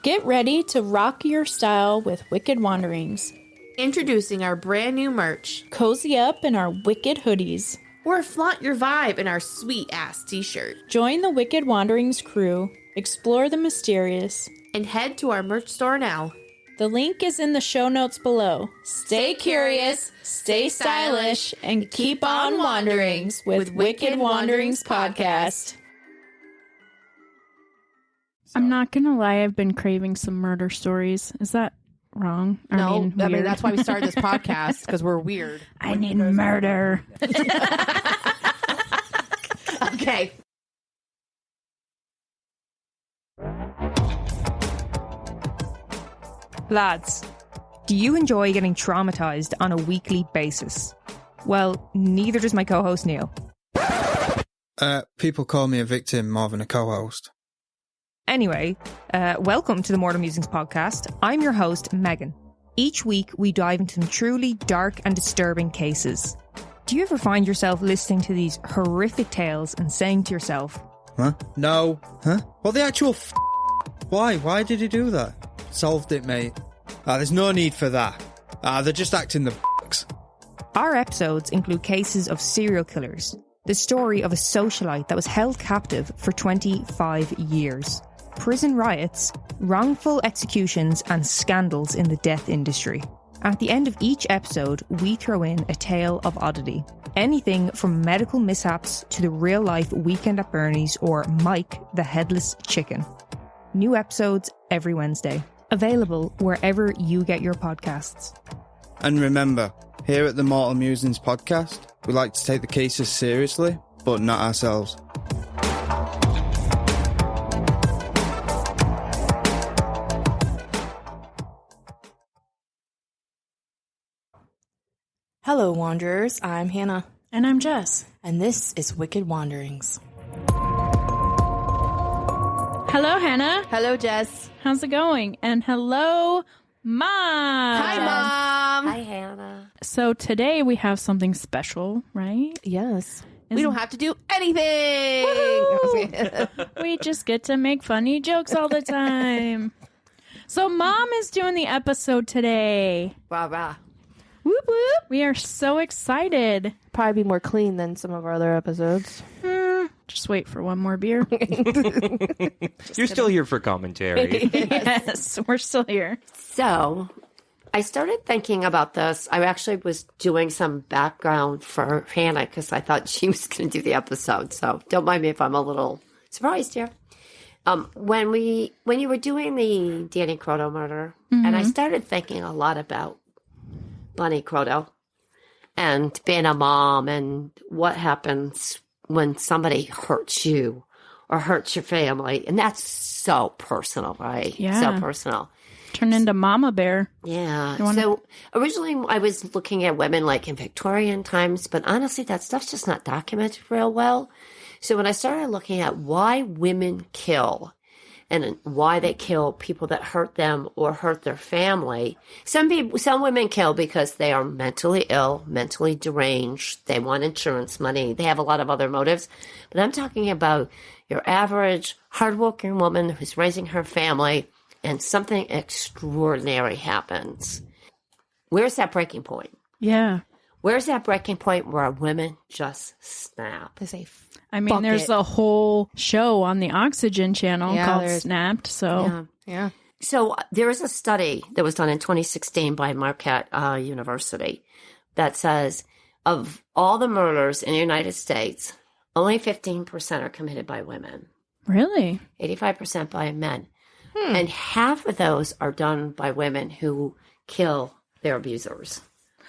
Get ready to rock your style with Wicked Wanderings. Introducing our brand new merch. Cozy up in our Wicked hoodies. Or flaunt your vibe in our sweet-ass t-shirt. Join the Wicked Wanderings crew. Explore the mysterious. And head to our merch store now. The link is in the show notes below. Stay curious, stay stylish, and keep on wanderings with Wicked Wanderings Podcast. I'm not gonna lie, I've been craving some murder stories. Is that wrong? I mean, that's why we started this podcast, because we're weird. I need murder. Okay. Lads, do you enjoy getting traumatized on a weekly basis? Well, neither does my co-host Neil. People call me a victim more than a co-host. Anyway, welcome to the Mortal Musings podcast. I'm your host, Megan. Each week, we dive into some truly dark and disturbing cases. Do you ever find yourself listening to these horrific tales and saying to yourself, Huh? No. Huh? What the actual Why? Why did he do that? Solved it, mate. There's no need for that. They're just acting the Our episodes include cases of serial killers, the story of a socialite that was held captive for 25 years, prison riots, wrongful executions, and scandals in the death industry. At the end of each episode, we throw in a tale of oddity. Anything from medical mishaps to the real-life Weekend at Bernie's or Mike the Headless Chicken. New episodes every Wednesday. Available wherever you get your podcasts. And remember, here at the Mortal Musings podcast, we like to take the cases seriously, but not ourselves. Hello, Wanderers. I'm Hannah. And I'm Jess. And this is Wicked Wanderings. Hello, Hannah. Hello, Jess. How's it going? And hello, Mom. Hi, Mom. Hi, Hannah. So today we have something special, right? Yes. We don't have to do anything. We just get to make funny jokes all the time. So Mom is doing the episode today. Rah, rah. Whoop, whoop. We are so excited. Probably be more clean than some of our other episodes. Just wait for one more beer. You're still here for commentary. Yes, we're still here. So, I started thinking about this. I actually was doing some background for Hannah because I thought she was going to do the episode. So, don't mind me if I'm a little surprised here. When you were doing the Danny Croto murder, and I started thinking a lot about Bunny Croto and being a mom and what happens when somebody hurts you or hurts your family. And that's so personal, right? Yeah. So personal. Turn into Mama Bear. Yeah. So originally I was looking at women like in Victorian times, but honestly, that stuff's just not documented real well. So when I started looking at why women kill and why they kill people that hurt them or hurt their family. Some women kill because they are mentally ill, mentally deranged. They want insurance money. They have a lot of other motives. But I'm talking about your average hardworking woman who's raising her family and something extraordinary happens. Where's that breaking point? Yeah. Where's that breaking point where women just snap? They say, there's a whole show on the Oxygen channel called Snapped. So, yeah. So there is a study that was done in 2016 by Marquette University that says of all the murders in the United States, only 15% are committed by women. Really? 85% by men. And half of those are done by women who kill their abusers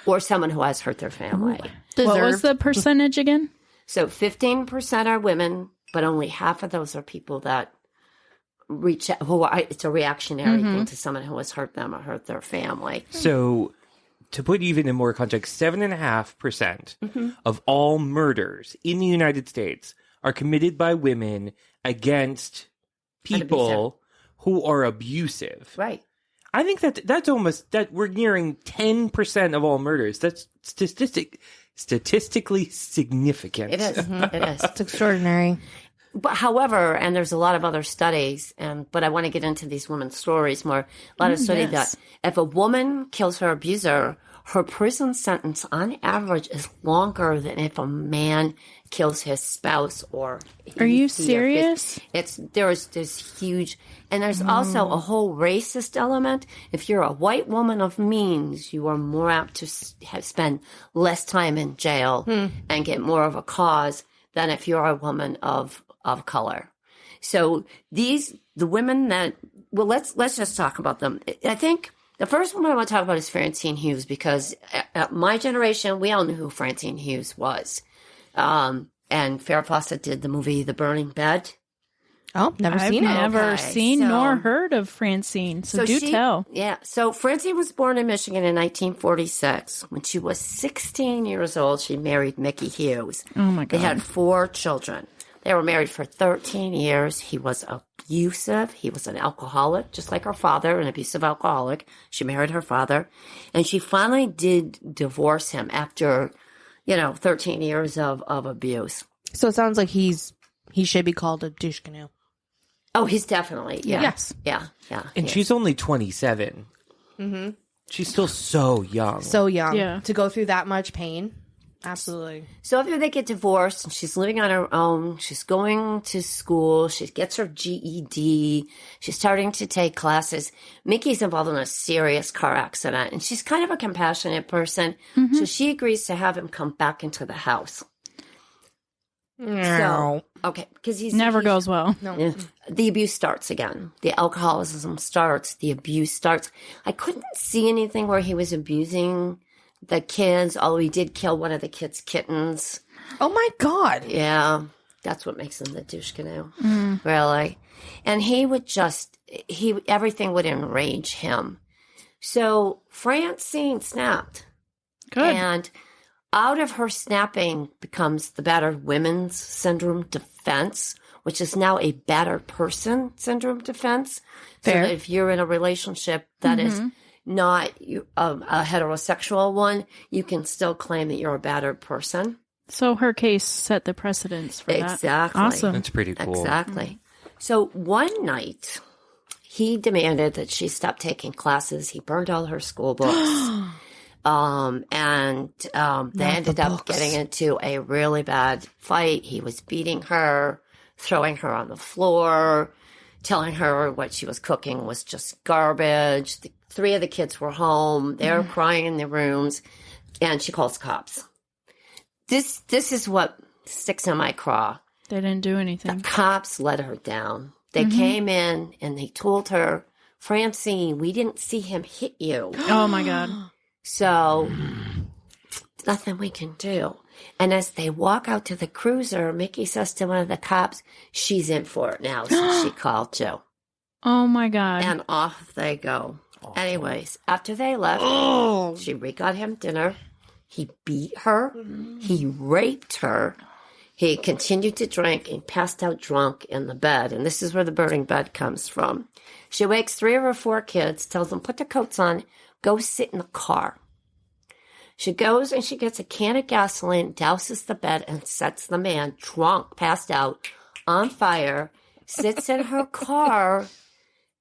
or someone who has hurt their family. What was the percentage again? So 15% are women, but only half of those are people that it's a reactionary thing to someone who has hurt them or hurt their family. So, to put even in more context, 7.5% of all murders in the United States are committed by women against people who are abusive. Right. I think that's almost that we're nearing 10% of all murders. That's statistically significant. It is. It is. It's extraordinary. But however, and there's a lot of other studies, but I want to get into these women's stories more. A lot of studies that if a woman kills her abuser, her prison sentence on average is longer than if a man kills his spouse or. Are you serious? There's huge, and there's also a whole racist element. If you're a white woman of means, you are more apt to spend less time in jail and get more of a cause than if you're a woman of color. So the women that, well, let's just talk about them. I think the first one I want to talk about is Francine Hughes, because at my generation, we all knew who Francine Hughes was. And Farrah Fawcett did the movie The Burning Bed. Oh, never seen it. I've never seen nor heard of Francine, so do tell. Yeah, so Francine was born in Michigan in 1946. When she was 16 years old, she married Mickey Hughes. Oh, my God. They had 4 children. They were married for 13 years. He was abusive. He was an alcoholic, just like her father, an abusive alcoholic. She married her father. And she finally did divorce him after, 13 years of abuse. So it sounds like he should be called a douche canoe. Oh, he's definitely, yeah. Yes. Yeah. And she's only 27. Mm-hmm. She's still so young. So young. Yeah. To go through that much pain. Absolutely. So after they get divorced, and she's living on her own, she's going to school, she gets her GED, she's starting to take classes. Mickey's involved in a serious car accident, and she's kind of a compassionate person, so she agrees to have him come back into the house. So, okay, because he's Never goes well. No. The abuse starts again. The alcoholism starts. The abuse starts. I couldn't see anything where he was abusing the kids, although he did kill one of the kids' kittens. Oh, my God. Yeah, that's what makes him the douche canoe, really. And he would everything would enrage him. So Francine snapped. Good. And out of her snapping becomes the battered women's syndrome defense, which is now a battered person syndrome defense. Fair. So that if you're in a relationship that is not a heterosexual one, you can still claim that you're a battered person. So her case set the precedence for that. Exactly. Awesome. That's pretty cool. Exactly. So one night, he demanded that she stop taking classes. He burned all her school books. They ended up getting into a really bad fight. He was beating her, throwing her on the floor, telling her what she was cooking was just garbage. 3 of the kids were home. They were crying in their rooms, and she calls cops. This is what sticks in my craw. They didn't do anything. The cops let her down. They came in and they told her, Francine, we didn't see him hit you. Oh, my God. So, nothing we can do. And as they walk out to the cruiser, Mickey says to one of the cops, she's in for it now since she called you. Oh, my God. And off they go. Anyways, after they left, she got him dinner. He beat her. He raped her. He continued to drink and passed out drunk in the bed. And this is where the burning bed comes from. She wakes 3 of her 4 kids, tells them, put their coats on, go sit in the car. She goes and she gets a can of gasoline, douses the bed, and sets the man drunk, passed out, on fire, sits in her car,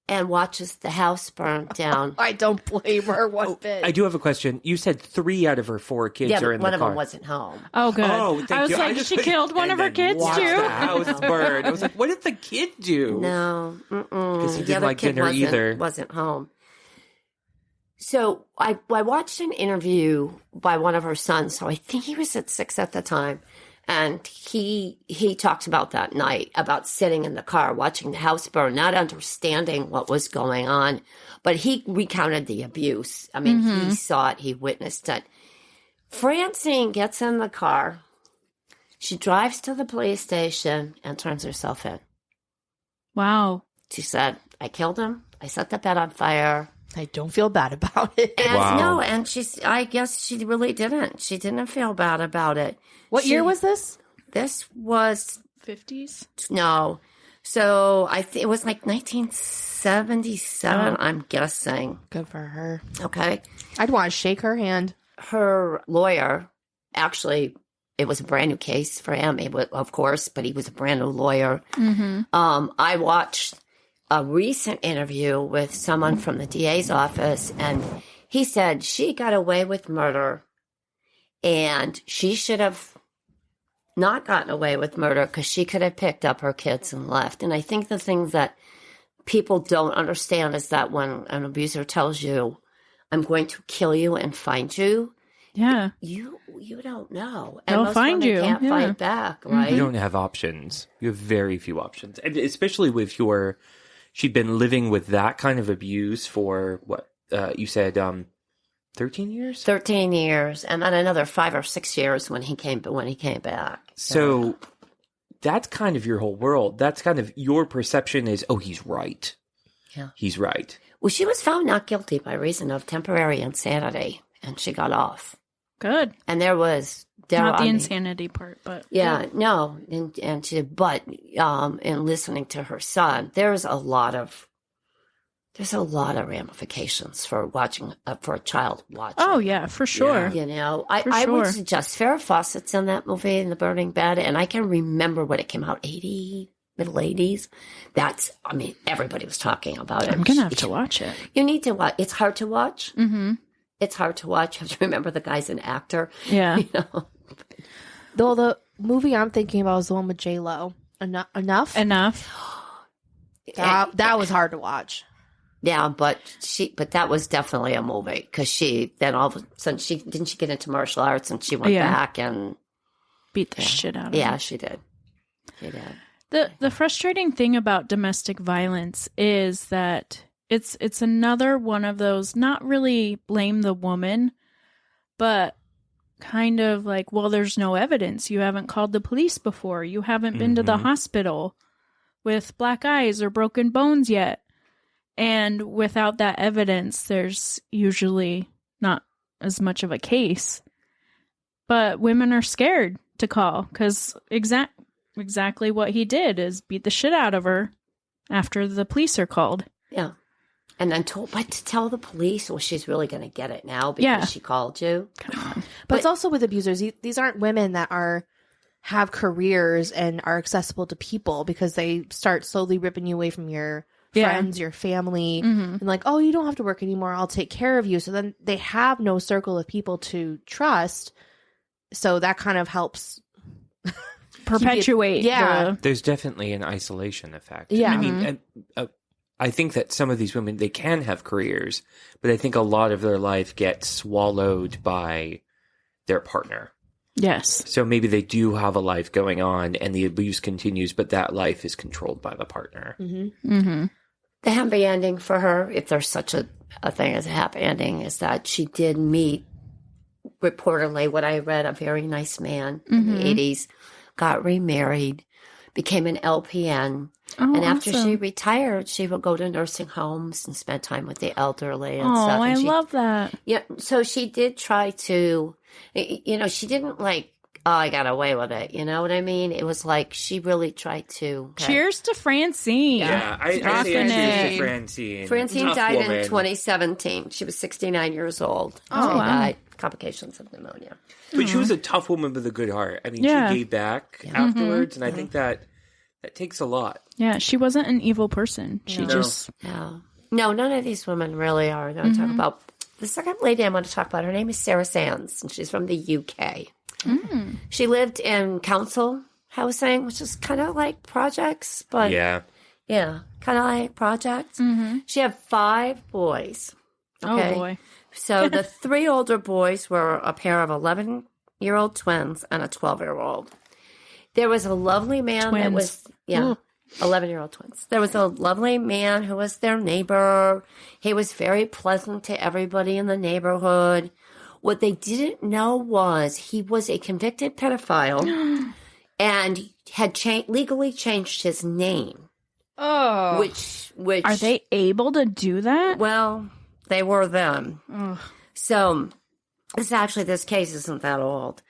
and watches the house burn down. I don't blame her one bit. I do have a question. You said 3 out of her 4 kids Yeah, are in but one the of car. them wasn't home. Oh, good. Oh, thank I was you. like, just she went, killed one of her and kids, then watched too? the house burn. I was like, what did the kid do? No. Because he The didn't other like kid dinner either. wasn't home. So I watched an interview by one of her sons. So I think he was at 6 at the time. And he talked about that night, about sitting in the car, watching the house burn, not understanding what was going on. But he recounted the abuse. I mean, he saw it. He witnessed it. Francine gets in the car. She drives to the police station and turns herself in. Wow. She said, I killed him. I set the bed on fire. I don't feel bad about it. And Wow. no, and I guess she really didn't. She didn't feel bad about it. What year was this? This was, 50s? no. So I think it was like 1977, I'm guessing. Good for her. Okay. I'd want to shake her hand. Her lawyer actually it was a brand new case for him, of course, but he was a brand new lawyer. I watched a recent interview with someone from the DA's office, and he said she got away with murder, and she should have not gotten away with murder because she could have picked up her kids and left. And I think the things that people don't understand is that when an abuser tells you, I'm going to kill you and find you, you don't know. And They'll most find women you. can't fight back, right? You don't have options. You have very few options. And especially with she'd been living with that kind of abuse for what, you said, 13 years? 13 years, and then another 5 or 6 years when he came back. So that's kind of your whole world. That's kind of your perception is, oh, he's right. Yeah. He's right. Well, she was found not guilty by reason of temporary insanity, and she got off. Good. And there was Not the insanity part, but no, and in listening to her son, there's a lot of ramifications for watching for a child watching. Oh yeah, for sure. You know, I would suggest Farrah Fawcett's in that movie, in The Burning Bed, and I can remember when it came out, middle 80s. Everybody was talking about it. I'm gonna have to watch it. You need to watch. It's hard to watch. Mm-hmm. It's hard to watch. You have to remember the guy's an actor. Yeah. You know? Though the movie I'm thinking about is the one with J-Lo. Enough? That was hard to watch. Yeah, but that was definitely a movie because she then all of a sudden she get into martial arts and she went back and beat the shit out of Yeah, her. she did. She did. The frustrating thing about domestic violence is that it's another one of those, not really blame the woman, but kind of like, well, there's no evidence. You haven't called the police before. You haven't been to the hospital with black eyes or broken bones yet. And without that evidence, there's usually not as much of a case. But women are scared to call because exactly what he did is beat the shit out of her after the police are called. Yeah. And then to tell the police, well, she's really going to get it now because she called you. Come on. But it's also with abusers. These aren't women that have careers and are accessible to people because they start slowly ripping you away from your friends, your family, and like, oh, you don't have to work anymore. I'll take care of you. So then they have no circle of people to trust. So that kind of helps perpetuate. There's definitely an isolation effect. Yeah. I mean, I think that some of these women, they can have careers, but I think a lot of their life gets swallowed by their partner. Yes. So maybe they do have a life going on and the abuse continues, but that life is controlled by the partner. Mm-hmm. Mm-hmm. The happy ending for her, if there's such a thing as a happy ending, is that she did meet, reportedly, what I read, a very nice man in the 80s, got remarried, became an LPN. Oh, and after awesome. she retired, she would go to nursing homes and spend time with the elderly and Oh, stuff. I And love that. Yeah, so she did try to, she didn't like, oh, I got away with it. You know what I mean? It was like she really tried to. Cheers to Francine. Yeah, I say Rocking cheers it. to Francine. Francine Tough died woman. in 2017. She was 69 years old. Oh, she wow. died complications of pneumonia. But she was a tough woman with a good heart. I mean, Yeah. she gave back afterwards, and I think that takes a lot. Yeah, she wasn't an evil person. She just... No, none of these women really are. I'm talk about the second lady I want to talk about. Her name is Sarah Sands, and she's from the UK. She lived in council housing, which is kind of like projects, but Yeah. kind of like projects. She had 5 boys. Okay? Oh, boy. So the 3 older boys were a pair of 11-year-old twins and a 12-year-old. There was a lovely man that was, 11-year-old twins. There was a lovely man who was their neighbor. He was very pleasant to everybody in the neighborhood. What they didn't know was he was a convicted pedophile and had legally changed his name. Oh. Which Are they able to do that? Well, they were then. So, this case isn't that old.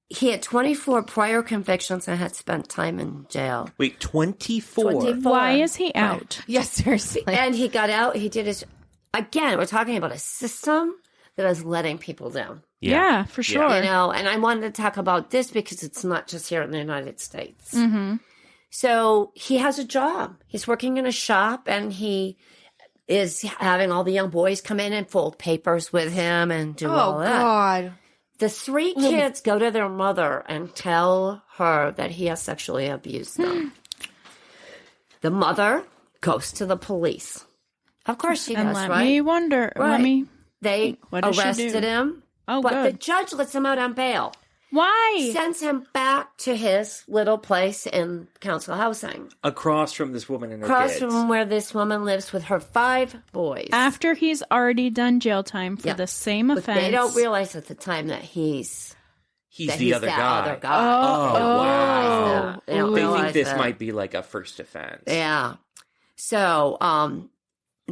He had 24 prior convictions and had spent time in jail. Wait, 24? 24. Why is he out? Yes, seriously. And he got out. He did his... Again, we're talking about a system that is letting people down. Yeah, for sure. You know, and I wanted to talk about this because it's not just here in the United States. Mm-hmm. So he has a job. He's working in a shop, and he is having all the young boys come in and fold papers with him and do all that. God. The 3 kids go to their mother and tell her that he has sexually abused them. The mother goes to the police. Of course she And does, let right? me wonder. Right. Let me. They What does she arrested do? him. Oh, but the good. judge lets him out on bail. Why? Sends him back to his little place in council housing. Across from this woman and her Across kids. from where this woman lives with her 5 boys. After he's already done jail time for Yeah. the same But offense. they don't realize at the time that he's the other that guy. other guy. Oh, wow. They don't They realize think this that. might be like a first offense. Yeah. So,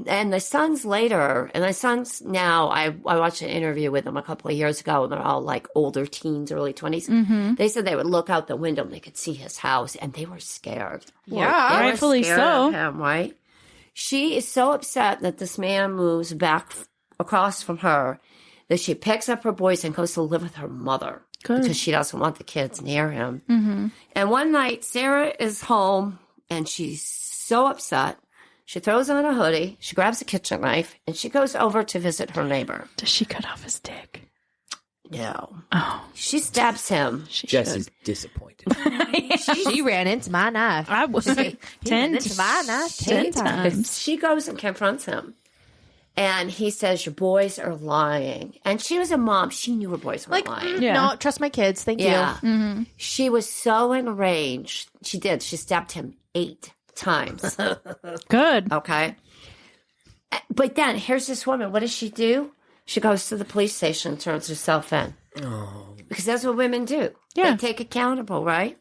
and the sons later, and the sons now, I watched an interview with them a couple of years ago, and they're all like older teens, early 20s. Mm-hmm. They said they would look out the window and they could see his house, and they were scared. Yeah, They were rightfully scared so. of him, right? She is so upset that this man moves back across from her that she picks up her boys and goes to live with her mother. Good. Because she doesn't want the kids near him. Mm-hmm. And one night, Sarah is home, and she's so upset. She throws on a hoodie, she grabs a kitchen knife, and she goes over to visit her neighbor. Does she cut off his dick? No. Oh, She stabs him. she Jess should. is disappointed. She ran into my knife. I was He 10 ran into my knife 10 times. She goes and confronts him. And he says, your boys are lying. And she was a mom. She knew her boys were Like, lying. Yeah. no, trust my kids. Thank Yeah. you. Mm-hmm. She was so enraged. She did. She stabbed him 8 times. Good. Okay. But then here's this woman. What does she do? She goes to the police station and turns herself in. Oh. Because that's what women do. Yeah. They take accountable, right?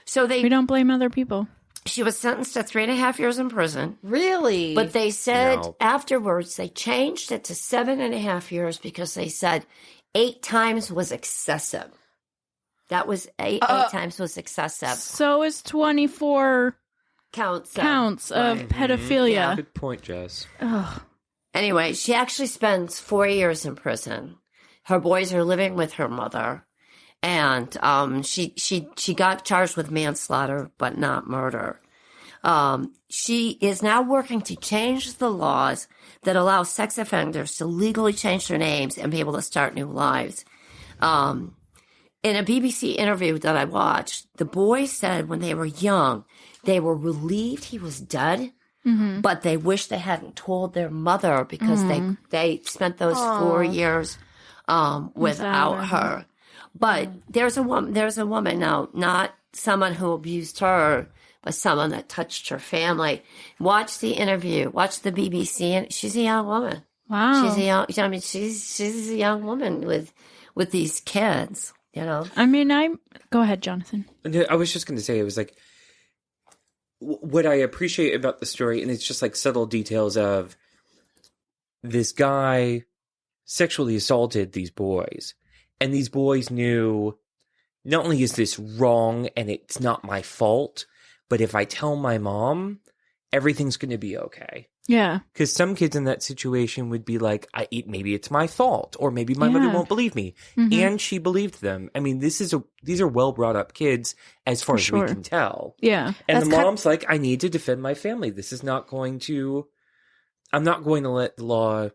So We don't blame other people. she was sentenced to 3.5 years in prison. Really? But they said No. afterwards they changed it to 7.5 years because they said 8 times was excessive. That was eight times was excessive. So is 24 Counts. counts of Right. pedophilia. Yeah. Good point, Jess. Ugh. Anyway, she actually spends 4 years in prison. Her boys are living with her mother, and she got charged with manslaughter, but not murder. She is now working to change the laws that allow sex offenders to legally change their names and be able to start new lives. In a BBC interview that I watched, the boys said when they were young, they were relieved he was dead. Mm-hmm. But they wish they hadn't told their mother because they spent those 4 years without her. But there's a woman now, not someone who abused her, but someone that touched her family. Watch the interview, watch the BBC, and she's a young woman. Wow. She's a young woman with these kids. You know. I mean, go ahead, Jonathan. I was just going to say, it was like, what I appreciate about the story, and it's just like subtle details of this guy sexually assaulted these boys, and these boys knew not only is this wrong and it's not my fault, but if I tell my mom, everything's going to be okay. Yeah. Because some kids in that situation would be like, maybe it's my fault, or maybe my mother Yeah. won't believe me. Mhm. And she believed them. I mean, these are well brought up kids as far For as sure. we can tell. Yeah. And That's the mom's like, I need to defend my family. I'm not going to let the law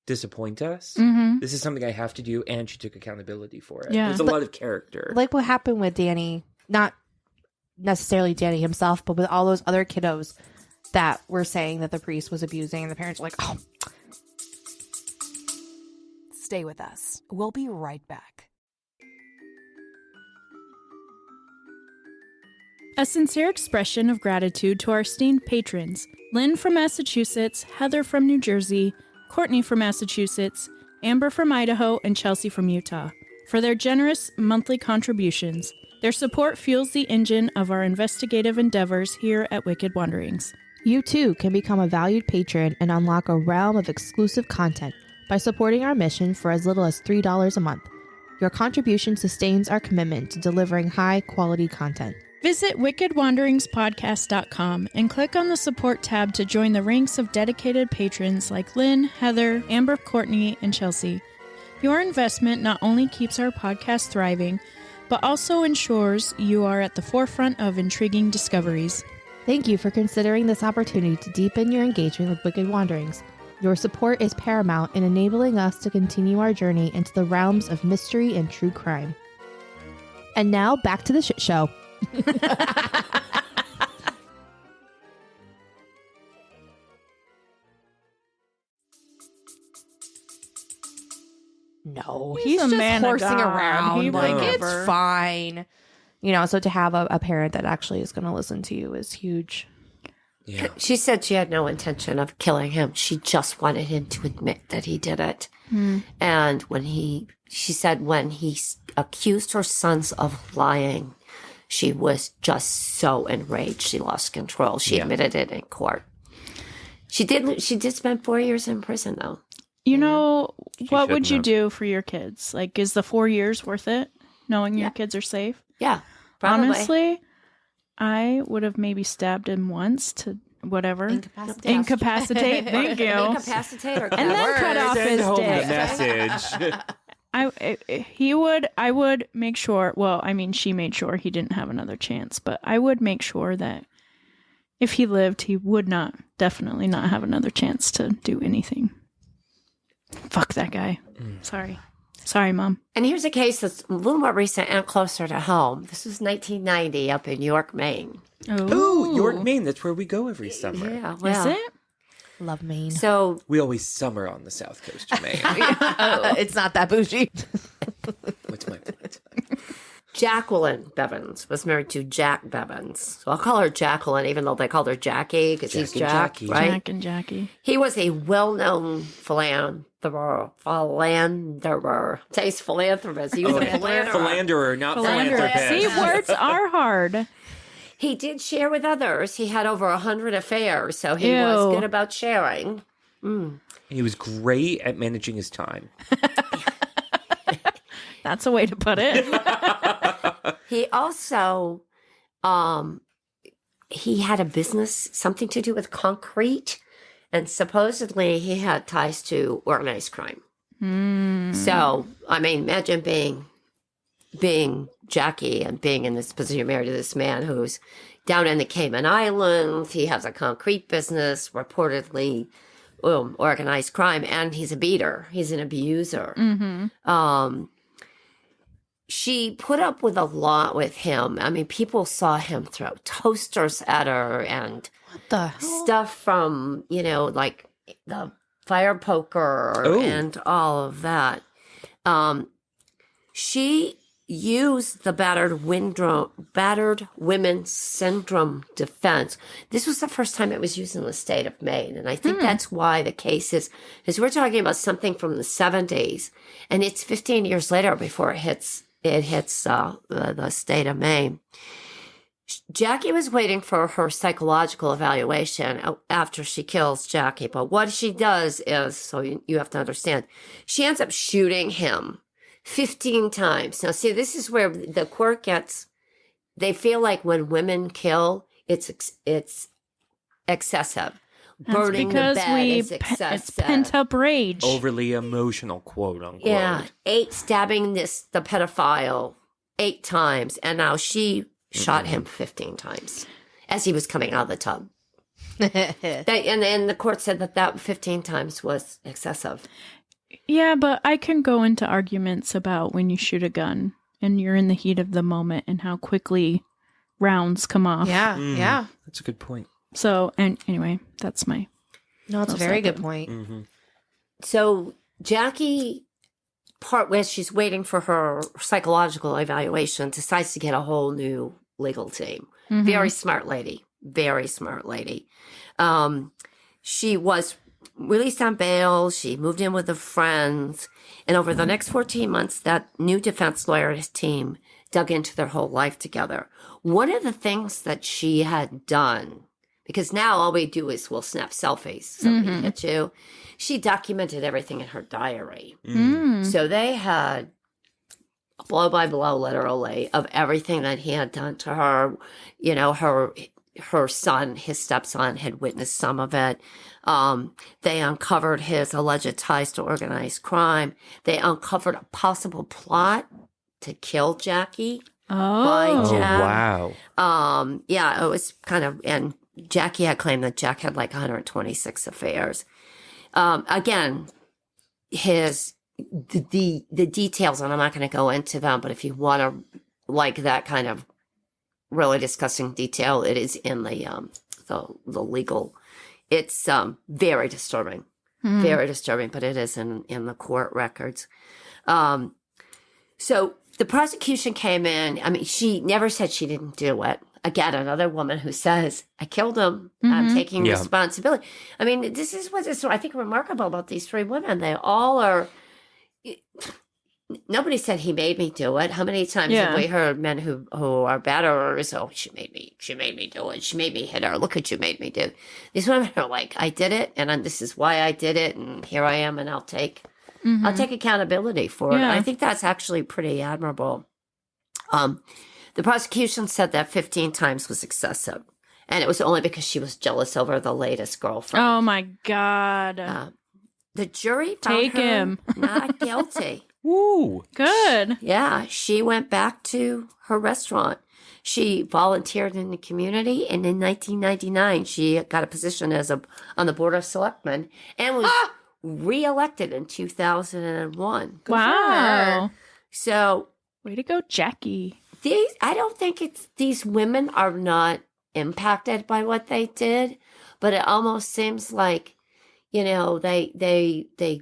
disappoint us. Mm-hmm. This is something I have to do. And she took accountability for it. Yeah. There's a But- lot of character. Like what happened with Danny, not necessarily Danny himself, but with all those other kiddos that were saying that the priest was abusing, and the parents were like, oh. Stay with us. We'll be right back. A sincere expression of gratitude to our esteemed patrons, Lynn from Massachusetts, Heather from New Jersey, Courtney from Massachusetts, Amber from Idaho, and Chelsea from Utah, for their generous monthly contributions. Their support fuels the engine of our investigative endeavors here at Wicked Wanderings. You too can become a valued patron and unlock a realm of exclusive content by supporting our mission for as little as $3 a month. Your contribution sustains our commitment to delivering high-quality content. Visit wickedwanderingspodcast.com and click on the support tab to join the ranks of dedicated patrons like Lynn, Heather, Amber, Courtney, and Chelsea. Your investment not only keeps our podcast thriving, but also ensures you are at the forefront of intriguing discoveries. Thank you for considering this opportunity to deepen your engagement with Wicked Wanderings. Your support is paramount in enabling us to continue our journey into the realms of mystery and true crime. And now, back to the shit show. No, he's a just man of horsing God. around. He Like, would it's never. fine. You know, so to have a parent that actually is going to listen to you is huge. Yeah. She said she had no intention of killing him. She just wanted him to admit that he did it. And she said when he accused her sons of lying, she was just so enraged. She lost control. She admitted it in court. She did spend 4 years in prison, though. You know, what would shouldn't you have. do for your kids? Like, is the 4 years worth it? Knowing your kids are safe? Yeah, probably. Honestly, I would have maybe stabbed him once to whatever. Incapacitate. Thank you. Incapacitate or And then cut off Send his home the dick. message. I would make sure, well, I mean, she made sure he didn't have another chance, but I would make sure that if he lived, he would definitely not have another chance to do anything. Fuck that guy. Sorry, Mom. And here's a case that's a little more recent and closer to home. This was 1990 up in York, Maine. Ooh, York, Maine. That's where we go every summer. Yeah, Is well, it? Love Maine. So We always summer on the south coast of Maine. It's not that bougie. What's my point? Jacqueline Bevins was married to Jack Bevins. So I'll call her Jacqueline, even though they called her Jackie because he's Jack and Jack, Jackie. right? Jack and Jackie. He was a well-known philanderer. Taste philanthropist. He was a philanderer. Philanderer, not Philanderer. philanthropist. See, words are hard. He did share with others. He had over 100 affairs, so he was Ew. good about sharing. He was great at managing his time. That's a way to put it. He also, he had a business, something to do with concrete, and supposedly he had ties to organized crime. So, I mean, imagine being Jackie and being in this position, married to this man who's down in the Cayman Islands. He has a concrete business, reportedly organized crime, and he's a beater. He's an abuser. She put up with a lot with him. I mean, people saw him throw toasters at her and What the hell? stuff from, like the fire poker Oh. and all of that. She used the battered women syndrome defense. This was the first time it was used in the state of Maine. And I think that's why the case is we're talking about something from the 70s, and it's 15 years later before it hits the state of Maine. Jackie was waiting for her psychological evaluation after she kills Jackie. But what she does is, so you have to understand, she ends up shooting him 15 times. Now, see, this is where the court they feel like when women kill, it's excessive. That's Burning because the bed is excessive. it's pent up rage. Overly emotional, quote unquote. Yeah, 8 stabbing the pedophile 8 times, and now she shot him 15 times as he was coming out of the tub. And the court said that 15 times was excessive. Yeah, but I can go into arguments about when you shoot a gun and you're in the heat of the moment and how quickly rounds come off. Yeah, yeah. That's a good point. So, and anyway, that's my. No, it's a Well very said. good point. So Jackie, where she's waiting for her psychological evaluation, decides to get a whole new legal team. Very smart lady. Very smart lady. She was released on bail. She moved in with her friends. And over the next 14 months, that new defense lawyer and his team dug into their whole life together. One of the things that she had done, because now all we do is we'll snap selfies. Somebody hit you. She documented everything in her diary. So they had blow by blow, literally, of everything that he had done to her. Her her son, his stepson, had witnessed some of it. They uncovered his alleged ties to organized crime. They uncovered a possible plot to kill Jackie by Oh. Jack. Wow. Yeah, it was kind of, and Jackie had claimed that Jack had like 126 affairs. Again, the details, and I'm not going to go into them, but if you want to like that kind of really disgusting detail, it is in the legal. It's very disturbing, very disturbing, but it is in the court records. So the prosecution came in. I mean, she never said she didn't do it. Again, another woman who says, I killed him. I'm taking responsibility. I mean, this is what is, I think, remarkable about these three women. They all are, nobody said he made me do it. How many times have we heard men who are batterers? Oh, she made me do it. She made me hit her. Look what you made me do. These women are like, I did it, and this is why I did it, and here I am, and I'll take accountability for it. I think that's actually pretty admirable. The prosecution said that 15 times was excessive, and it was only because she was jealous over the latest girlfriend. Oh my God. The jury found her not guilty. Woo. Good. Yeah, she went back to her restaurant. She volunteered in the community, and in 1999, she got a position on the Board of Selectmen and was reelected in 2001. Wow. So, way to go, Jackie. I don't think these women are not impacted by what they did, but it almost seems like, they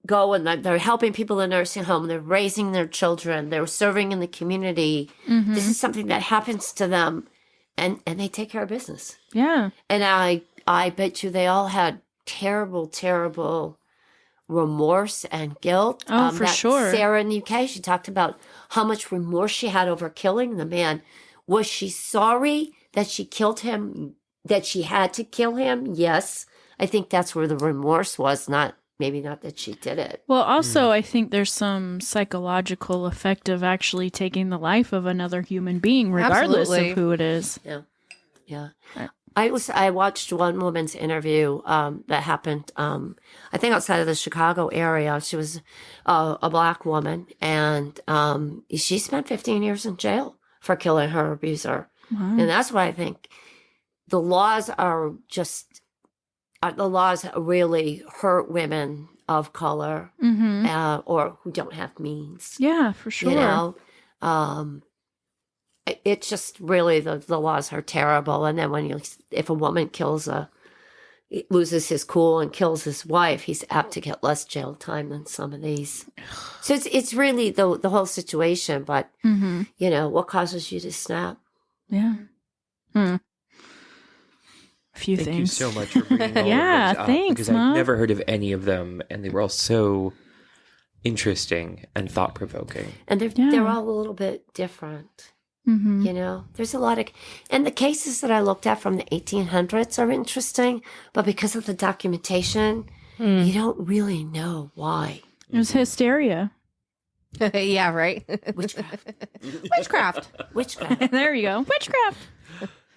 go and they're helping people in the nursing home. They're raising their children. They're serving in the community. This is something that happens to them, and they take care of business. Yeah. And I bet you they all had terrible, terrible remorse and guilt. Oh, for sure. Sarah in the UK, she talked about how much remorse she had over killing the man. Was she sorry that she killed him, that she had to kill him? Yes. I think that's where the remorse was, maybe not that she did it. Well, also, I think there's some psychological effect of actually taking the life of another human being, regardless Absolutely. of who it is. Yeah. I watched one woman's interview that happened, I think outside of the Chicago area. She was a Black woman, and she spent 15 years in jail for killing her abuser. Wow. And that's why I think the laws really hurt women of color or who don't have means. Yeah, for sure. It's just really the laws are terrible. And then if a woman loses his cool and kills his wife, he's apt to get less jail time than some of these. So it's really the whole situation. But what causes you to snap? Yeah. A few Thank things. you so much for bringing all Yeah, of those up, thanks, because Mom. I've never heard of any of them, and they were all so interesting and thought-provoking. And they're all a little bit different. There's a lot of, and the cases that I looked at from the 1800s are interesting, but because of the documentation, you don't really know why. It was hysteria. Yeah, right. Witchcraft. Witchcraft. There you go. Witchcraft.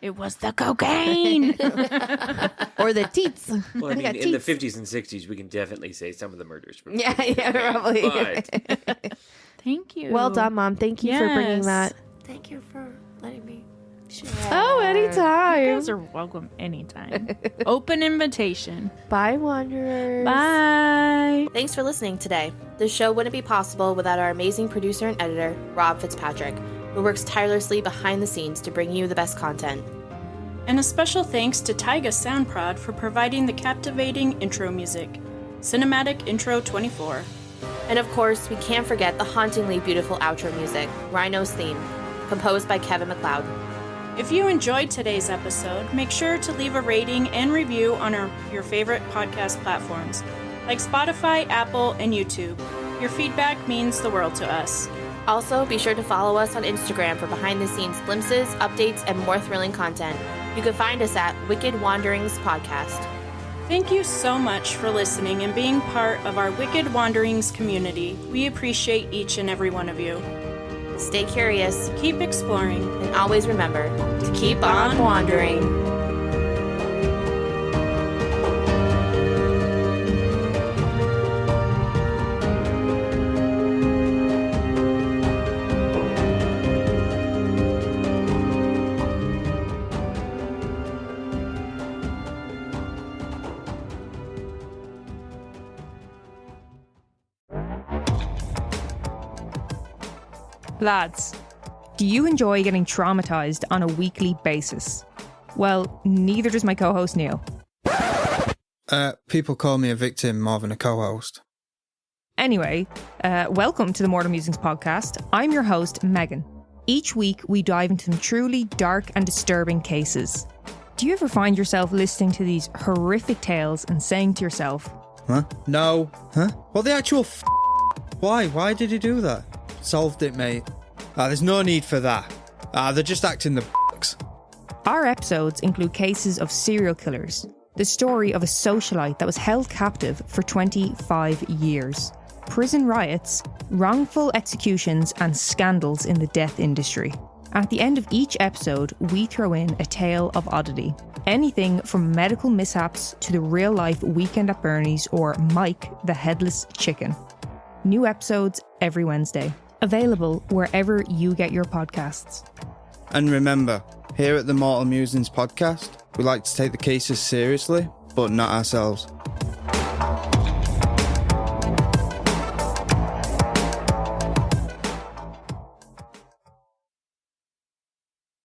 It was the cocaine. Or the teats. Well, I mean, got in the teats. 50s and 60s, we can definitely say some of the murders were Yeah, probably. But Thank you. Well done, Mom. Thank you for bringing Yes. that. Thank you for letting me share. Oh, You anytime. guys are welcome anytime. Open invitation. Bye, Wanderers. Bye. Thanks for listening today. This show wouldn't be possible without our amazing producer and editor, Rob Fitzpatrick, who works tirelessly behind the scenes to bring you the best content. And a special thanks to Taiga Soundprod for providing the captivating intro music. Cinematic Intro 24. And of course, we can't forget the hauntingly beautiful outro music, Rhino's Theme, composed by Kevin MacLeod. If you enjoyed today's episode, make sure to leave a rating and review on your favorite podcast platforms, like Spotify, Apple, and YouTube. Your feedback means the world to us. Also, be sure to follow us on Instagram for behind-the-scenes glimpses, updates, and more thrilling content. You can find us at Wicked Wanderings Podcast. Thank you so much for listening and being part of our Wicked Wanderings community. We appreciate each and every one of you. Stay curious, Keep exploring. and always remember to keep on wandering. Lads, do you enjoy getting traumatized on a weekly basis? Well, neither does my co-host Neil. People call me a victim more than a co-host. Anyway, welcome to the Mortal Musings podcast. I'm your host, Megan. Each week, we dive into some truly dark and disturbing cases. Do you ever find yourself listening to these horrific tales and saying to yourself, Huh? No. Huh? Well, the actual Why? Why did he do that? Solved it, mate. There's no need for that. They're just acting the Our episodes include cases of serial killers, the story of a socialite that was held captive for 25 years, prison riots, wrongful executions, and scandals in the death industry. At the end of each episode, we throw in a tale of oddity. Anything from medical mishaps to the real-life Weekend at Bernie's or Mike the Headless Chicken. New episodes every Wednesday. Available wherever you get your podcasts. And remember, here at the Mortal Musings podcast, we like to take the cases seriously, but not ourselves.